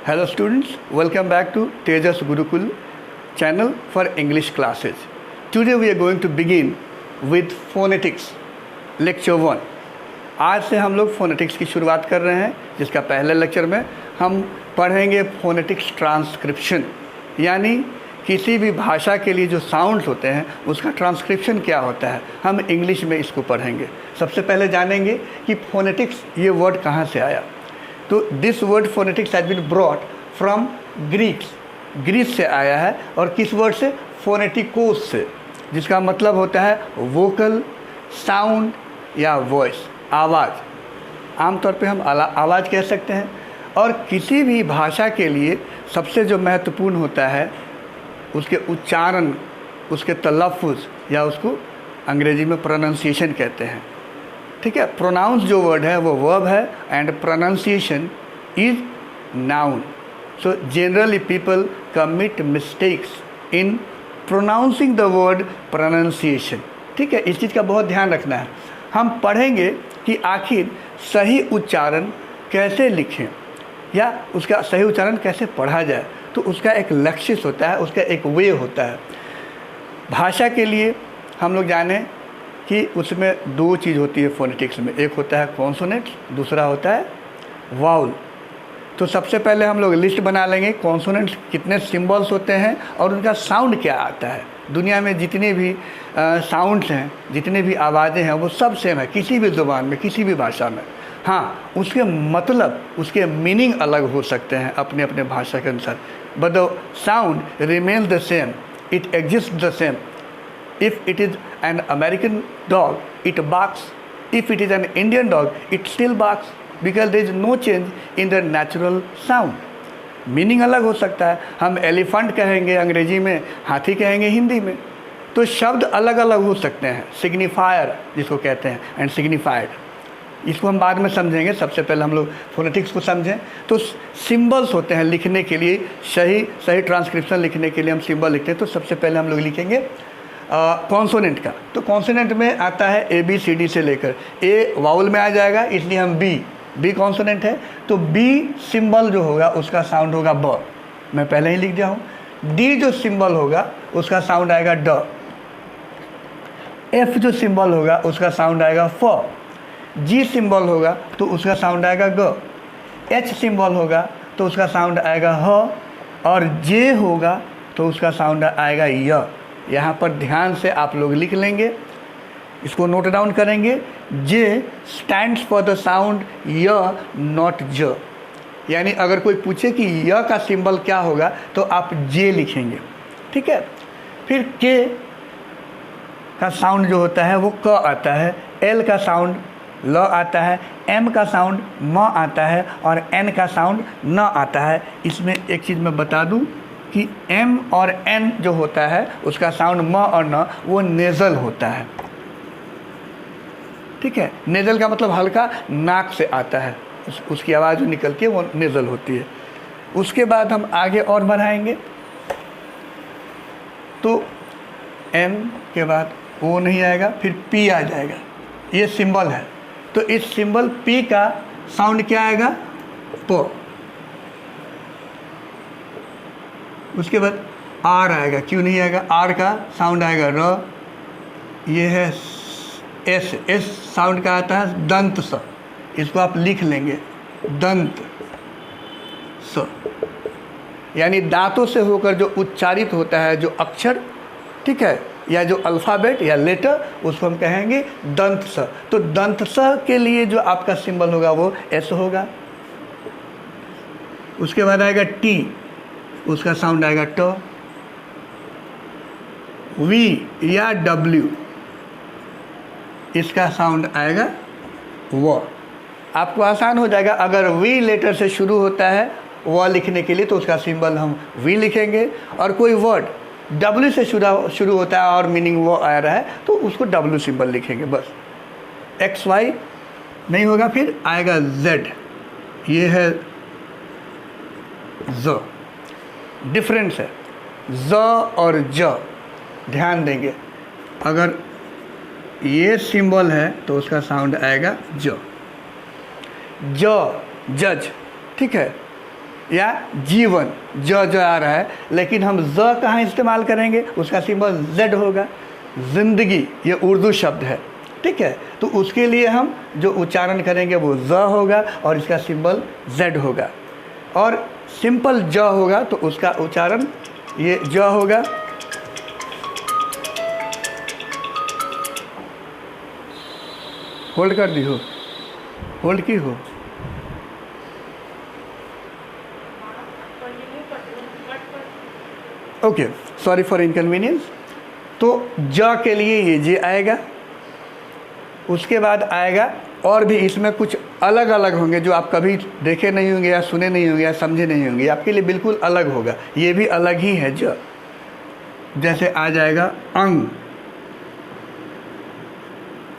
Hello students, welcome back to Tejas Gurukul channel for English classes. Today we are going to begin with phonetics, lecture 1. आज से हम लोग phonetics की शुरुआत कर रहे हैं, जिसका पहले लेक्चर में हम पढ़ेंगे फोनेटिक्स ट्रांसक्रिप्शन, यानी किसी भी भाषा के लिए जो साउंड्स होते हैं उसका ट्रांसक्रिप्शन क्या होता है, हम इंग्लिश में इसको पढ़ेंगे। सबसे पहले जानेंगे कि फोनेटिक्स ये वर्ड कहाँ से आया। तो this word phonetics has been brought from Greece से आया है, और किस वर्ड से? फोनेटिकोस से, जिसका मतलब होता है वोकल, साउंड या वॉइस, आवाज़। आमतौर पे हम आवाज़ कह सकते हैं। और किसी भी भाषा के लिए सबसे जो महत्वपूर्ण होता है उसके उच्चारण, उसके तलफ़ुज़, या उसको अंग्रेजी में प्रोनाउंसिएशन कहते हैं। ठीक है, प्रोनाउंस जो वर्ड है वो वर्ब है and pronunciation is noun. So generally people commit mistakes in pronouncing the word pronunciation. ठीक है, इस चीज़ का बहुत ध्यान रखना है। हम पढ़ेंगे कि आखिर सही उच्चारण कैसे लिखें या उसका सही उच्चारण कैसे पढ़ा जाए। तो उसका एक लक्ष्य होता है, उसका एक वे होता है। भाषा के लिए हम लोग जानें कि उसमें दो चीज़ होती है फोनेटिक्स में, एक होता है कॉन्सोनेंट, दूसरा होता है वाउल। तो सबसे पहले हम लोग लिस्ट बना लेंगे कॉन्सोनेंट्स कितने सिंबल्स होते हैं और उनका साउंड क्या आता है। दुनिया में जितने भी साउंड्स हैं, जितने भी आवाज़ें हैं, वो सब सेम है किसी भी ज़ुबान में, किसी भी भाषा में। हाँ, उसके मतलब, उसके मीनिंग अलग हो सकते हैं अपने अपने भाषा के अनुसार, but the sound remains the same, it exist the same. If it is an American dog, it barks. If it is an Indian dog, it still barks because there is no change in the natural sound. Meaning अलग हो सकता है। हम elephant कहेंगे अंग्रेजी में, हाथी कहेंगे हिंदी में, तो शब्द अलग अलग हो सकते हैं। सिग्निफायर जिसको कहते हैं एंड सिग्निफाइड, इसको हम बाद में समझेंगे। सबसे पहले हम लोग फोनेटिक्स को समझें। तो सिंबल्स होते हैं लिखने के लिए, सही ट्रांसक्रिप्शन लिखने के लिए हम सिंबल लिखते हैं। तो सबसे पहले हम लोग लिखेंगे कॉन्सोनेंट का। तो कॉन्सोनेंट में आता है ए बी सी डी से लेकर, ए वाउल में आ जाएगा, इसलिए हम बी कॉन्सोनेंट है। तो बी सिंबल जो होगा उसका साउंड होगा ब, मैं पहले ही लिख दिया हूँ। डी जो सिंबल होगा उसका साउंड आएगा ड। एफ जो सिंबल होगा उसका साउंड आएगा फ। जी सिंबल होगा तो उसका साउंड आएगा ग। एच सिंबल होगा तो उसका साउंड आएगा ह, और जे होगा तो उसका साउंड आएगा य। यहाँ पर ध्यान से आप लोग लिख लेंगे, इसको नोट डाउन करेंगे। जे स्टैंड्स फॉर द साउंड य, नॉट ज। यानी अगर कोई पूछे कि य का सिंबल क्या होगा तो आप जे लिखेंगे। ठीक है, फिर के का साउंड जो होता है वो क आता है, एल का साउंड ल आता है, एम का साउंड म आता है, और एन का साउंड न आता है। इसमें एक चीज़ मैं बता दूं कि एम और एन जो होता है उसका साउंड म और न वो नेज़ल होता है। ठीक है, नेज़ल का मतलब हल्का नाक से आता है, उसकी आवाज़ जो निकलती है वो नेज़ल होती है। उसके बाद हम आगे और बढ़ाएंगे तो एम के बाद ओ नहीं आएगा, फिर पी आ जाएगा। ये सिंबल है, तो इस सिंबल पी का साउंड क्या आएगा? प। उसके बाद आर आएगा, क्यों नहीं आएगा? आर का साउंड आएगा र। ये है एस साउंड का आता है दंत स, इसको आप लिख लेंगे दंत स, यानी दांतों से होकर जो उच्चारित होता है जो अक्षर, ठीक है, या जो अल्फ़ाबेट या लेटर, उसको हम कहेंगे दंत स। तो दंत स के लिए जो आपका सिंबल होगा वो एस होगा। उसके बाद आएगा टी, उसका साउंड आएगा ट। वी या डब्ल्यू, इसका साउंड आएगा व। आपको आसान हो जाएगा। अगर वी लेटर से शुरू होता है व लिखने के लिए तो उसका सिंबल हम वी लिखेंगे, और कोई वर्ड डब्ल्यू से शुरू होता है और मीनिंग वो आ रहा है तो उसको डब्ल्यू सिंबल लिखेंगे बस। एक्स वाई नहीं होगा, फिर आएगा जेड, ये है ज। डिफरेंस है ज और ज, ध्यान देंगे। अगर ये सिंबल है तो उसका साउंड आएगा ज, जज। ठीक है, या जीवन, ज आ रहा है, लेकिन हम ज कहाँ इस्तेमाल करेंगे, उसका सिंबल जेड होगा। ज़िंदगी ये उर्दू शब्द है, ठीक है, तो उसके लिए हम जो उच्चारण करेंगे वो ज होगा और इसका सिंबल जेड होगा। और सिंपल ज होगा तो उसका उच्चारण ये ज होगा। होल्ड कर दी हो, होल्ड की हो। Okay, sorry for inconvenience. तो ज के लिए ये जे आएगा, उसके बाद आएगा, और भी इसमें कुछ अलग अलग होंगे जो आप कभी देखे नहीं होंगे या सुने नहीं होंगे या समझे नहीं होंगे, आपके लिए बिल्कुल अलग होगा, ये भी अलग ही है ज। जैसे आ जाएगा अंग,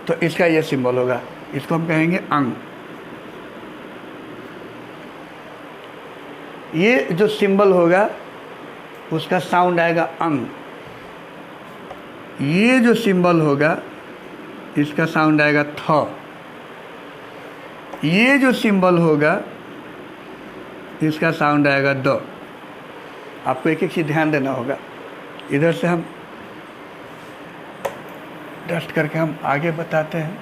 तो इसका ये सिंबल होगा, इसको हम कहेंगे अंग। ये जो सिंबल होगा उसका साउंड आएगा अंग। ये जो सिंबल होगा इसका साउंड आएगा थ। ये जो सिंबल होगा इसका साउंड आएगा द। आपको एक एक चीज़ ध्यान देना होगा। इधर से हम डस्ट करके हम आगे बताते हैं।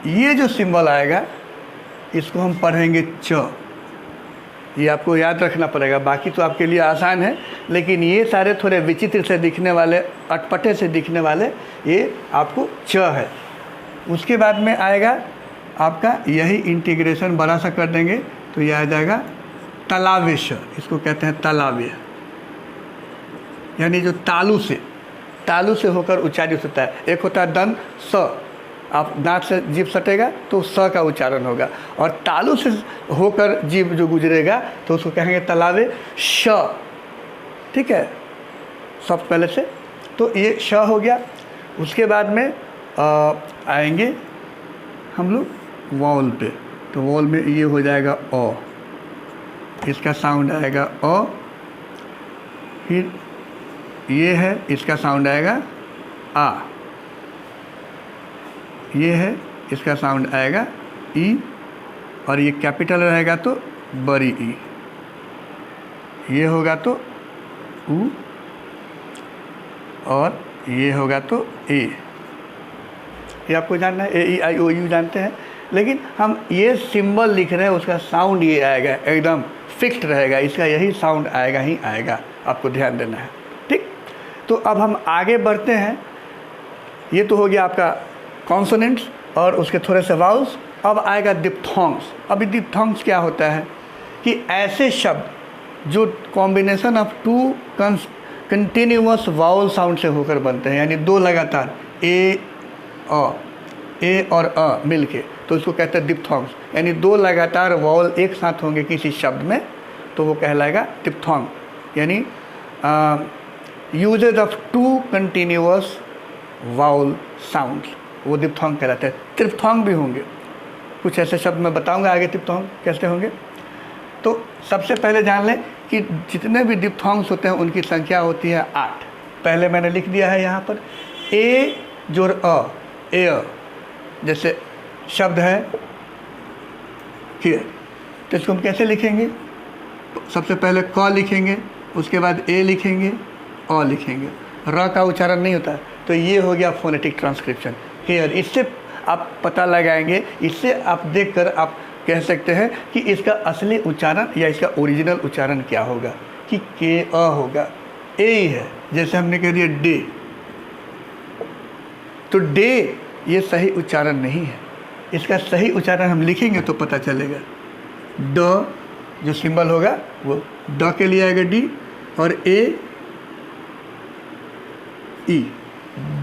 ये जो सिंबल आएगा इसको हम पढ़ेंगे च। ये आपको याद रखना पड़ेगा, बाकी तो आपके लिए आसान है, लेकिन ये सारे थोड़े विचित्र से दिखने वाले, अटपटे से दिखने वाले, ये आपको च है। उसके बाद में आएगा आपका यही इंटीग्रेशन बड़ा सा कर देंगे तो ये आ जाएगा तलावेश। इसको कहते हैं तलाव्य, यानी जो तालू से होकर उच्चारित होता है। एक होता है दंत स, आप दांत से जीभ सटेगा तो स का उच्चारण होगा, और तालू से होकर जीभ जो गुजरेगा तो उसको कहेंगे तलावे श। ठीक है, सब पहले से, तो ये श हो गया। उसके बाद में आएंगे हम लोग वॉल पे, तो वॉल में ये हो जाएगा अ, इसका साउंड आएगा अ। फिर ये है, इसका साउंड आएगा आ। ये है, इसका साउंड आएगा ई, और ये कैपिटल रहेगा तो बड़ी ई। ये होगा तो ऊ, और ये होगा तो ए। ये आपको जानना है, ए ई आई ओ यू जानते हैं, लेकिन हम ये सिंबल लिख रहे हैं, उसका साउंड ये आएगा, एकदम फिक्स्ड रहेगा, इसका यही साउंड आएगा ही आएगा, आपको ध्यान देना है। ठीक, तो अब हम आगे बढ़ते हैं। ये तो हो गया आपका कॉन्सोनेंट्स और उसके थोड़े से वाउल्स। अब आएगा डिप्थोंग्स। अभी डिप्थोंग्स क्या होता है कि ऐसे शब्द जो combination of two continuous vowel sound से होकर बनते हैं, यानी दो लगातार ए और अ मिलके, तो उसको कहते हैं डिप्थोंग्स। यानी दो लगातार वाउल एक साथ होंगे किसी शब्द में तो वो कहलाएगा डिप्थोंग, यानी uses of two continuous vowel sounds, वो डिप्थोंग कहलाते हैं। त्रिप्थोंग भी होंगे, कुछ ऐसे शब्द मैं बताऊंगा आगे डिप्थोंग कैसे होंगे। तो सबसे पहले जान लें कि जितने भी डिप्थोंग्स होते हैं उनकी संख्या होती है 8। पहले मैंने लिख दिया है यहाँ पर ए जोड़ अ, ए। जैसे शब्द है हियर, तो इसको हम कैसे लिखेंगे? सबसे पहले क लिखेंगे, उसके बाद ए लिखेंगे, अ लिखेंगे, र का उच्चारण नहीं होता, तो ये हो गया फोनेटिक ट्रांसक्रिप्शन हियर। इससे आप पता लगाएंगे, इससे आप देखकर आप कह सकते हैं कि इसका असली उच्चारण या इसका ओरिजिनल उच्चारण क्या होगा, कि के अ होगा, ए ही है। जैसे हमने कह दिया डे, तो डे ये सही उच्चारण नहीं है, इसका सही उच्चारण हम लिखेंगे तो पता चलेगा। ड जो सिंबल होगा वो ड के लिए आएगा डी, और ए ई,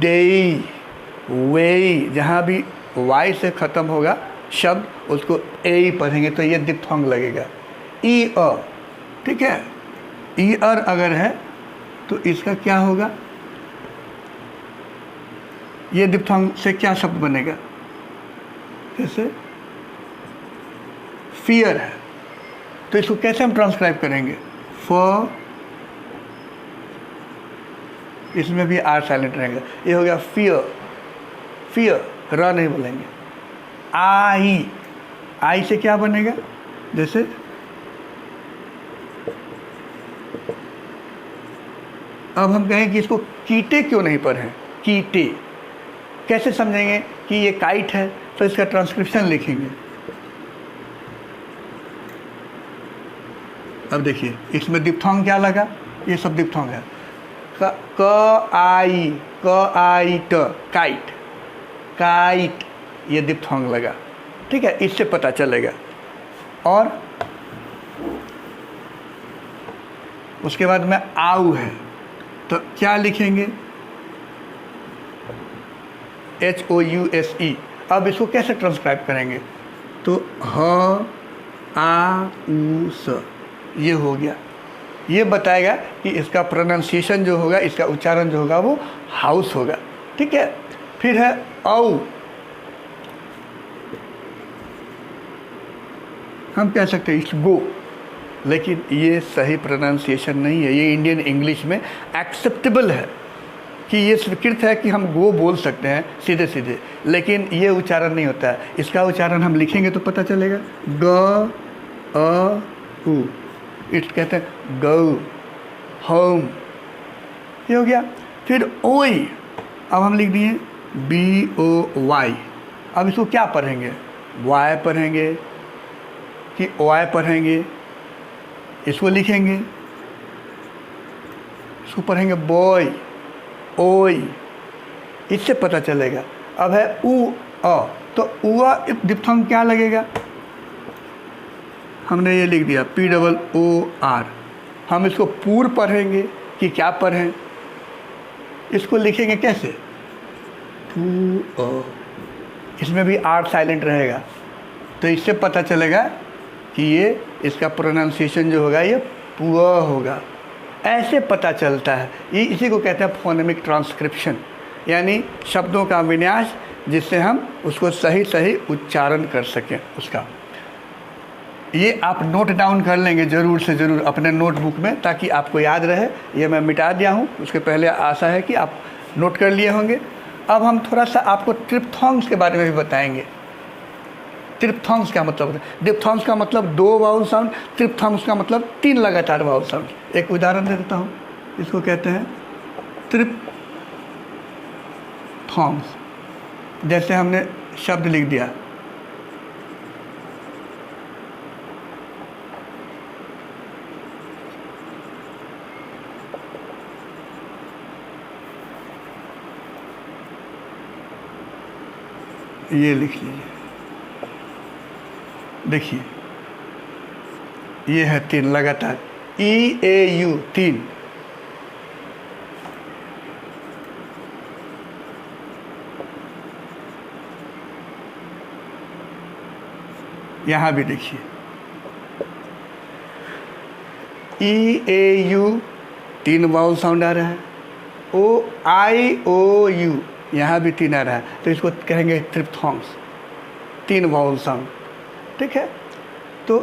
डे, वे, जहाँ भी वाई से ख़त्म होगा शब्द उसको ए ही पढ़ेंगे तो ये डिप्थोंग लगेगा। ई अ, ठीक है, ई अर अगर है तो इसका क्या होगा? ये डिप्थोंग से क्या शब्द बनेगा? जैसे फियर है, तो इसको कैसे हम ट्रांसक्राइब करेंगे? फ, इसमें भी आर साइलेंट रहेगा, ये हो गया फियर, फियर, र नहीं बोलेंगे, आई, आई से क्या बनेगा, जैसे अब हम कहें कि इसको कीटे क्यों नहीं पढ़ें, कीटे कैसे समझेंगे कि ये काइट है, तो इसका ट्रांसक्रिप्शन लिखेंगे। अब देखिए इसमें दिप्थोंग क्या लगा, ये सब दिप्थोंग है। क आई ट, काइट, काइट, ये दिप्थोंग लगा, ठीक है, इससे पता चलेगा। और उसके बाद में आऊ है, तो क्या लिखेंगे, HOUSE। अब इसको कैसे ट्रांसक्राइब करेंगे, तो ह आ उ स, ये हो गया। ये बताएगा कि इसका प्रोनाउंसिएशन जो होगा, इसका उच्चारण जो होगा वो हाउस होगा, ठीक है। फिर है औ, हम कह सकते हैं इट्स गो, लेकिन ये सही प्रोनाउंसिएशन नहीं है। ये इंडियन इंग्लिश में एक्सेप्टेबल है कि ये स्वीकृत है कि हम गो बोल सकते हैं सीधे सीधे, लेकिन ये उच्चारण नहीं होता है। इसका उच्चारण हम लिखेंगे तो पता चलेगा, ग अ उ, इट्स कहते हैं गौ, होम, ये हो गया। फिर ओई, अब हम लिख दिए BOY। अब इसको क्या पढ़ेंगे, वाई पढ़ेंगे कि OI पढ़ेंगे, इसको लिखेंगे, इसको पढ़ेंगे बॉय, ओई, इससे पता चलेगा। अब है उ अ, तो उआ दिप्थोंग क्या लगेगा, हमने ये लिख दिया POOR। हम इसको पूर पढ़ेंगे कि क्या पढ़ें, इसको लिखेंगे कैसे, पू अ, इसमें भी आर साइलेंट रहेगा, तो इससे पता चलेगा कि ये इसका प्रोनाउंसिएशन जो होगा ये पुआ होगा। ऐसे पता चलता है, ये इसी को कहते हैं फोनेमिक ट्रांसक्रिप्शन, यानी शब्दों का विन्यास, जिससे हम उसको सही सही उच्चारण कर सकें उसका। ये आप नोट डाउन कर लेंगे ज़रूर से ज़रूर अपने नोटबुक में, ताकि आपको याद रहे। ये मैं मिटा दिया हूँ, उसके पहले आशा है कि आप नोट कर लिए होंगे। अब हम थोड़ा सा आपको ट्रिप्थोंग्स के बारे में भी बताएंगे। ट्रिप्थोंग्स क्या मतलब होता है, डिप्थोंग्स का मतलब 2 वाउल साउंड, ट्रिप्थोंग्स का मतलब 3 लगातार वाउल साउंड। एक उदाहरण दे देता हूँ, इसको कहते हैं ट्रिप्थोंग्स। जैसे हमने शब्द लिख दिया, ये लिख लीजिए, देखिए ये है 3 लगातार, EAU 3। यहाँ भी देखिए EAU 3 वाउल साउंड आ रहा है, OIOU यहाँ भी 3 आ रहा है, तो इसको कहेंगे ट्रिप्थोंग्स, 3 वाउल साउंड, ठीक है। तो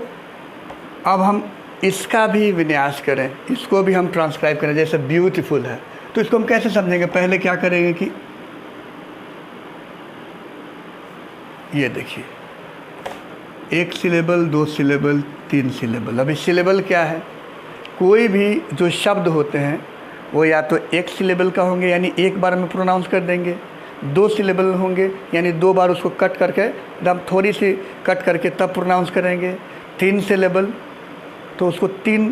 अब हम इसका भी विन्यास करें, इसको भी हम ट्रांसक्राइब करें। जैसे ब्यूटीफुल है, तो इसको हम कैसे समझेंगे, पहले क्या करेंगे कि ये देखिए 1 सिलेबल, 2 सिलेबल, 3 सिलेबल। अब इस सिलेबल क्या है, कोई भी जो शब्द होते हैं वो या तो 1 सिलेबल का होंगे, यानी एक बार में प्रोनाउंस कर देंगे, 2 सिलेबल होंगे, यानी 2 बार उसको कट करके, एकदम थोड़ी सी कट करके तब प्रोनाउंस करेंगे। 3 सिलेबल, तो उसको 3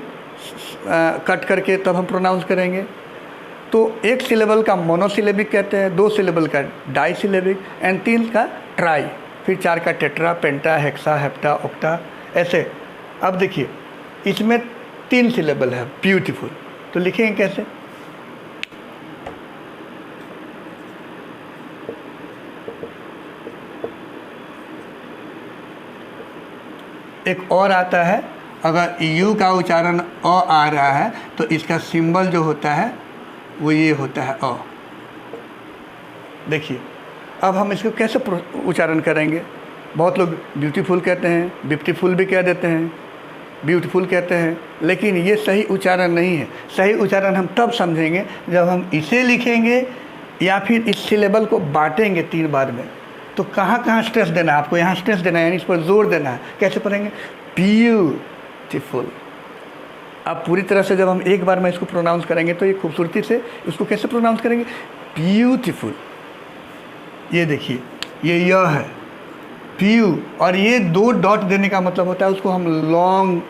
कट करके तब हम प्रोनाउंस करेंगे। तो 1 सिलेबल का मोनोसिलेबिक कहते हैं, 2 सिलेबल का डाईसिलेबिक, एंड 3 का ट्राई, फिर 4 का टेट्रा, पेंटा, हेक्सा, हेप्टा, ऑक्टा, ऐसे। अब देखिए इसमें 3 सिलेबल है ब्यूटीफुल, तो लिखेंगे कैसे, एक और आता है, अगर यू का उच्चारण अ आ रहा है तो इसका सिंबल जो होता है वो ये होता है अ। देखिए अब हम इसको कैसे उच्चारण करेंगे। बहुत लोग ब्यूटीफुल कहते हैं, ब्यूटीफुल भी कह देते हैं, ब्यूटीफुल कहते हैं, लेकिन ये सही उच्चारण नहीं है। सही उच्चारण हम तब समझेंगे जब हम इसे लिखेंगे या फिर इस सिलेबल को बांटेंगे 3 बार में, तो कहाँ कहाँ स्ट्रेस देना है आपको, यहाँ स्ट्रेस देना है, यानी इस पर जोर देना है। कैसे पढ़ेंगे? ब्यूटीफुल। अब पूरी तरह से जब हम एक बार में इसको प्रोनाउंस करेंगे तो ये खूबसूरती से इसको कैसे प्रोनाउंस करेंगे? ब्यूटीफुल। ये देखिए, ये य है प्यू, और ये 2 डॉट देने का मतलब होता है उसको हम लॉन्ग,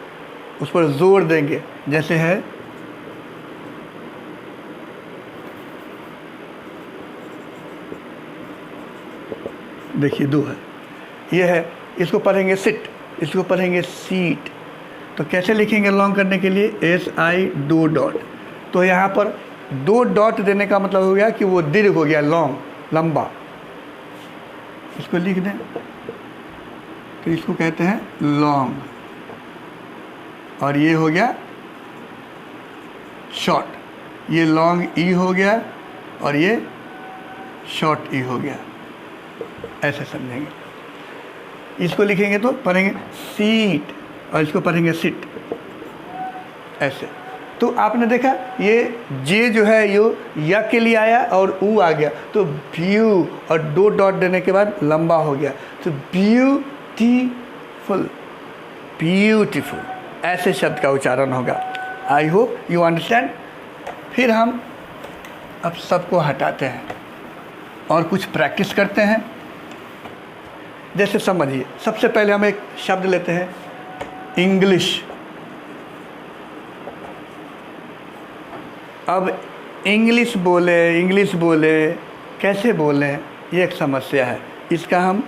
उस पर जोर देंगे। जैसे है देखिए 2 है, ये है, इसको पढ़ेंगे सिट, इसको पढ़ेंगे सीट। तो कैसे लिखेंगे लॉन्ग करने के लिए? SI 2 dot. तो यहाँ पर 2 डॉट देने का मतलब हो गया कि वो दीर्घ हो गया, लॉन्ग, लंबा। इसको लिख दें तो इसको कहते हैं लॉन्ग, और ये हो गया शॉर्ट। ये लॉन्ग ई हो गया और ये शॉर्ट ई हो गया, ऐसे समझेंगे। इसको लिखेंगे तो पढ़ेंगे सीट, और इसको पढ़ेंगे सिट, ऐसे। तो आपने देखा ये जे जो है यो या के लिए आया और ऊ आ गया, तो व्यू और 2 डॉट देने के बाद लंबा हो गया, तो ब्यूटीफुल, ब्यूटीफुल, ऐसे शब्द का उच्चारण होगा। I hope you understand. फिर हम अब सबको हटाते हैं और कुछ प्रैक्टिस करते हैं। जैसे समझिए, सबसे पहले हम एक शब्द लेते हैं इंग्लिश। अब इंग्लिश बोले कैसे बोलें, ये एक समस्या है। इसका हम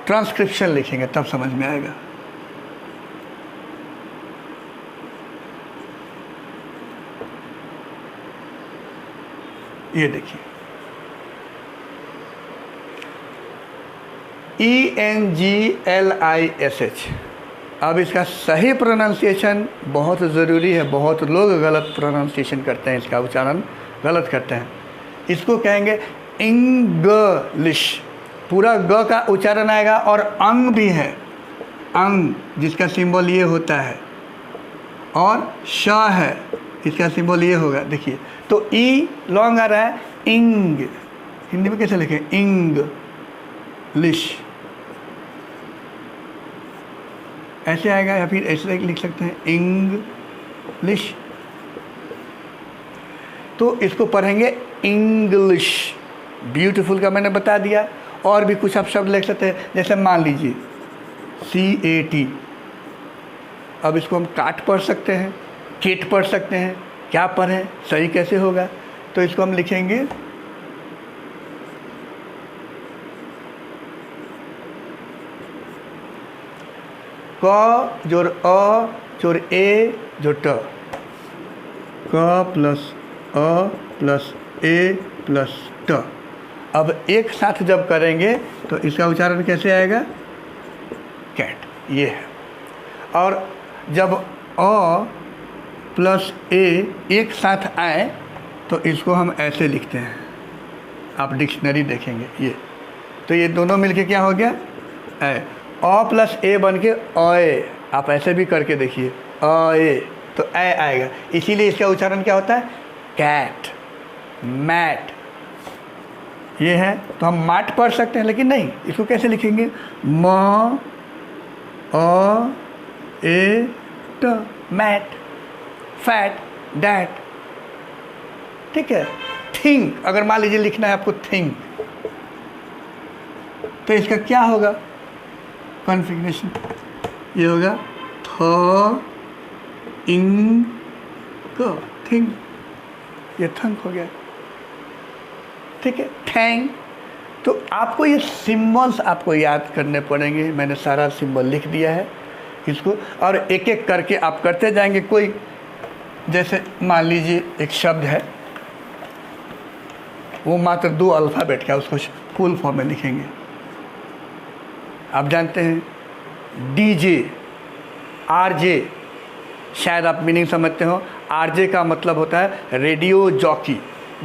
ट्रांसक्रिप्शन लिखेंगे तब समझ में आएगा। ये देखिए, ENGLISH। अब इसका सही प्रोनाउंसिएशन बहुत ज़रूरी है। बहुत लोग गलत प्रोनाउंसिएशन करते हैं, इसका उच्चारण गलत करते हैं। इसको कहेंगे इंग्लिश। पूरा ग का उच्चारण आएगा, और अंग भी है, अंग जिसका सिंबल ये होता है, और श है, इसका सिंबल ये होगा। देखिए, तो ई लॉन्ग आ रहा है, इंग। हिंदी में कैसे लिखें? इंग्लिश, ऐसे आएगा, या फिर ऐसे लिख सकते हैं इंग्लिश। तो इसको पढ़ेंगे इंग्लिश। ब्यूटीफुल का मैंने बता दिया। और भी कुछ आप शब्द लिख सकते हैं, जैसे मान लीजिए CAT। अब इसको हम काट पढ़ सकते हैं, केट पढ़ सकते हैं। क्या पढ़ें, सही कैसे होगा? तो इसको हम लिखेंगे क जोड़ अ जोड़ ए जोड़ ट, क प्लस अ प्लस ए प्लस ट। अब एक साथ जब करेंगे तो इसका उच्चारण कैसे आएगा? कैट, ये है। और जब अ प्लस ए एक साथ आए तो इसको हम ऐसे लिखते हैं। आप डिक्शनरी देखेंगे ये, तो ये दोनों मिलके क्या हो गया? ए। अ प्लस ए बन के अए। आप ऐसे भी करके देखिए, अए, तो ए आएगा। इसीलिए इसका उच्चारण क्या होता है? Cat, mat. ये है, तो हम माट पढ़ सकते हैं, लेकिन नहीं, इसको कैसे लिखेंगे? म अ ए ट, मैट, फैट, डैट। ठीक है। थिंक, अगर मान लीजिए लिखना है आपको थिंक, तो इसका क्या होगा कॉन्फ़िगरेशन? ये होगा थ इंग क, थिंक। ये थंक हो गया। ठीक है। थैंक। तो आपको ये सिम्बल्स आपको याद करने पड़ेंगे। मैंने सारा सिंबल लिख दिया है इसको, और एक एक करके आप करते जाएंगे। कोई जैसे मान लीजिए एक शब्द है, वो मात्र 2 अल्फ़ाबेट का, उसको फुल फॉर्म में लिखेंगे। आप जानते हैं DJ, RJ, शायद आप मीनिंग समझते हो। RJ का मतलब होता है रेडियो जॉकी,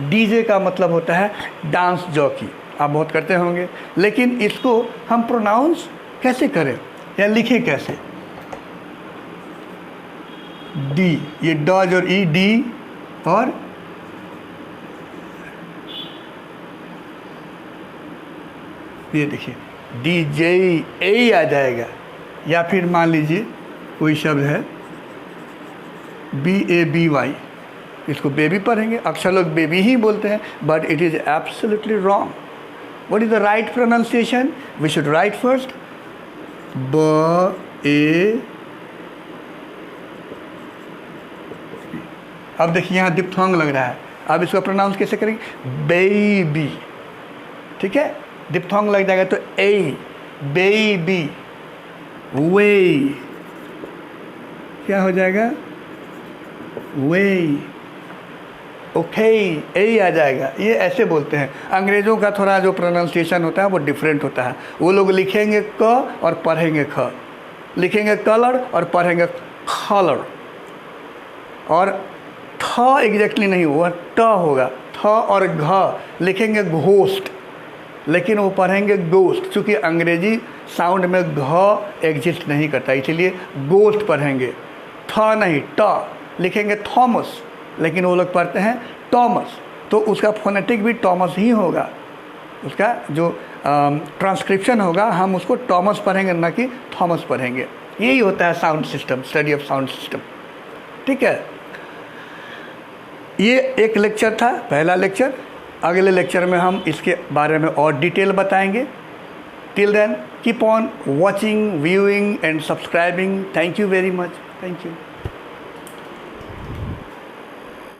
DJ का मतलब होता है डांस जॉकी। आप बहुत करते होंगे, लेकिन इसको हम प्रोनाउंस कैसे करें या लिखें कैसे? डी, ये डॉज और ई, डी और ये देखिए DJ आ जाएगा, या फिर मान लीजिए कोई शब्द है BABY, इसको बेबी पढ़ेंगे। अक्सर लोग बेबी ही बोलते हैं, but it is absolutely wrong. What is the right pronunciation? We should write first B-A। अब देखिए यहाँ डिप्थोंग लग रहा है, अब इसको प्रोनाउंस कैसे करेंगे? बेबी, ठीक है, डिप्थोंग लग जाएगा तो ए, बेबी। वे क्या हो जाएगा? वे। ओके, ए आ जाएगा। ये ऐसे बोलते हैं। अंग्रेज़ों का थोड़ा जो प्रोनाउंसिएशन होता है वो डिफरेंट होता है। वो लोग लिखेंगे क और पढ़ेंगे ख, लिखेंगे कलर और पढ़ेंगे कलर, और थ एग्जैक्टली नहीं हुआ, ट होगा। थ और घ लिखेंगे घोस्ट, लेकिन वो पढ़ेंगे गोस्ट। चूँकि अंग्रेजी साउंड में घ एग्जिस्ट नहीं करता, इसलिए गोस्ट पढ़ेंगे। थ नहीं, ट लिखेंगे थॉमस, लेकिन वो लोग पढ़ते हैं टॉमस, तो उसका फोनेटिक भी टॉमस ही होगा। उसका जो ट्रांसक्रिप्शन होगा, हम उसको टॉमस पढ़ेंगे, ना कि थॉमस पढ़ेंगे। यही होता है sound system, study of sound system, ठीक है। ये एक लेक्चर था, पहला लेक्चर। अगले लेक्चर में हम इसके बारे में और डिटेल बताएंगे। Till then keep on watching, viewing and subscribing. Thank you very much. Thank you.